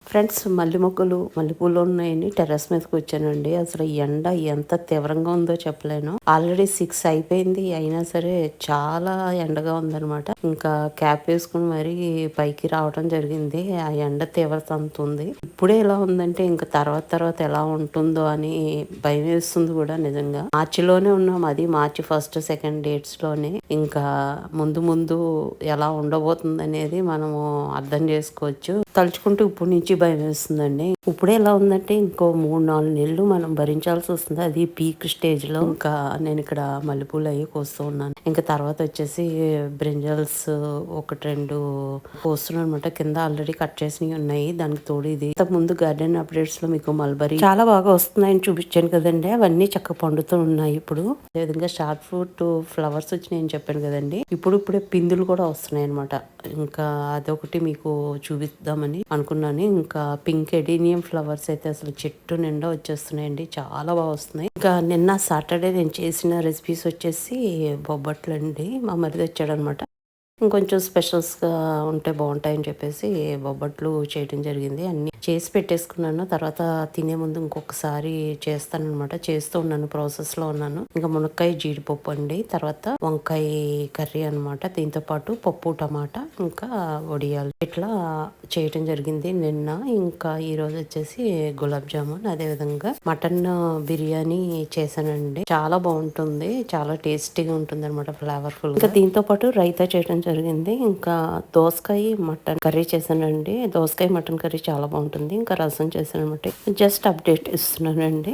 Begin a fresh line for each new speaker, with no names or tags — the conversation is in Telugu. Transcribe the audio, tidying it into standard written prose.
ఫ్రెండ్స్ మల్లెపూలు ఉన్నాయని టెర్రస్ మీదకి వచ్చానండి. అసలు ఈ ఎండ ఎంత తీవ్రంగా ఉందో చెప్పలేను. ఆల్రెడీ 6 అయిపోయింది. అయినా సరే చాలా ఎండగా ఉందనమాట. ఇంకా క్యాప్ వేసుకుని మరీ పైకి రావడం జరిగింది. ఆ ఎండ తీవ్రత అంత ఉంది. ఇప్పుడే ఎలా ఉందంటే ఇంకా తర్వాత ఎలా ఉంటుందో అని భయం వేస్తుంది కూడా నిజంగా. మార్చిలోనే ఉన్నాం. అది మార్చి 1, 2 డేట్స్ లోనే. ఇంకా ముందు ఎలా ఉండబోతుంది అనేది మనము అర్థం చేసుకోవచ్చు. తలుచుకుంటూ ఇప్పుడు నుంచి భయం వేస్తుందండి. ఇప్పుడే ఎలా ఉందంటే ఇంకో 3-4 నెలలు మనం భరించాల్సి వస్తుంది. అది పీక్ స్టేజ్ లో. ఇంకా నేను ఇక్కడ మల్లెపూలు అవి కోస్తూ ఉన్నాను. ఇంకా తర్వాత వచ్చేసి బ్రింజల్స్ 1-2 కోస్తున్నాను అనమాట. కింద ఆల్రెడీ కట్ చేసినవి ఉన్నాయి. దానికి తోడు ఇది. ఇంతకు ముందు గార్డెన్ అప్డేట్స్ లో మీకు మల్బరీ చాలా బాగా వస్తున్నాయని చూపించాను కదండి. అవన్నీ చక్కగా పండుతూ ఉన్నాయి ఇప్పుడు. అదేవిధంగా స్టార్ ఫ్రూట్ ఫ్లవర్స్ వచ్చినాయని చెప్పాను కదండి. ఇప్పుడే పిందులు కూడా వస్తున్నాయి అనమాట. ఇంకా అదొకటి మీకు చూపిద్దామని అనుకున్నాను. ఇంకా పింక్ ఎడీనియం ఫ్లవర్స్ అయితే అసలు చెట్టు నిండా వచ్చేస్తున్నాయండి. చాలా బాగా వస్తున్నాయి. ఇంకా నిన్న సాటర్డే నేను చేసిన రెసిపీస్ వచ్చేసి బొబ్బట్లు అండి. మా మరిది వచ్చాడనమాట. ఇంకొంచెం స్పెషల్స్గా ఉంటే బాగుంటాయని చెప్పేసి బొబ్బట్లు చేయడం జరిగింది. అన్ని చేసి పెట్టేసుకున్నాను. తర్వాత తినే ముందు ఇంకొకసారి చేస్తానన్నమాట. చేస్తూ ఉన్నాను, ప్రాసెస్లో ఉన్నాను. ఇంకా మునక్కాయ జీడిపప్పు అండి. తర్వాత వంకాయ కర్రీ అనమాట. దీంతో పాటు పప్పు టమాటా ఇంకా వడియాలు ఇట్లా చేయటం జరిగింది నిన్న. ఇంకా ఈ రోజు వచ్చేసి గులాబ్ జామున్, అదేవిధంగా మటన్ బిర్యానీ చేశానండి. చాలా బాగుంటుంది, చాలా టేస్టీగా ఉంటుంది అనమాట, ఫ్లేవర్ఫుల్. ఇంకా దీంతో పాటు రైతా చేయడం జరిగింది. ఇంకా దోసకాయ మటన్ కర్రీ చేశానండి. దోసకాయ మటన్ కర్రీ చాలా బాగుంటుంది. ఇంకా రసం చేశాను అనమాట. Just update ఇస్తున్నానండి.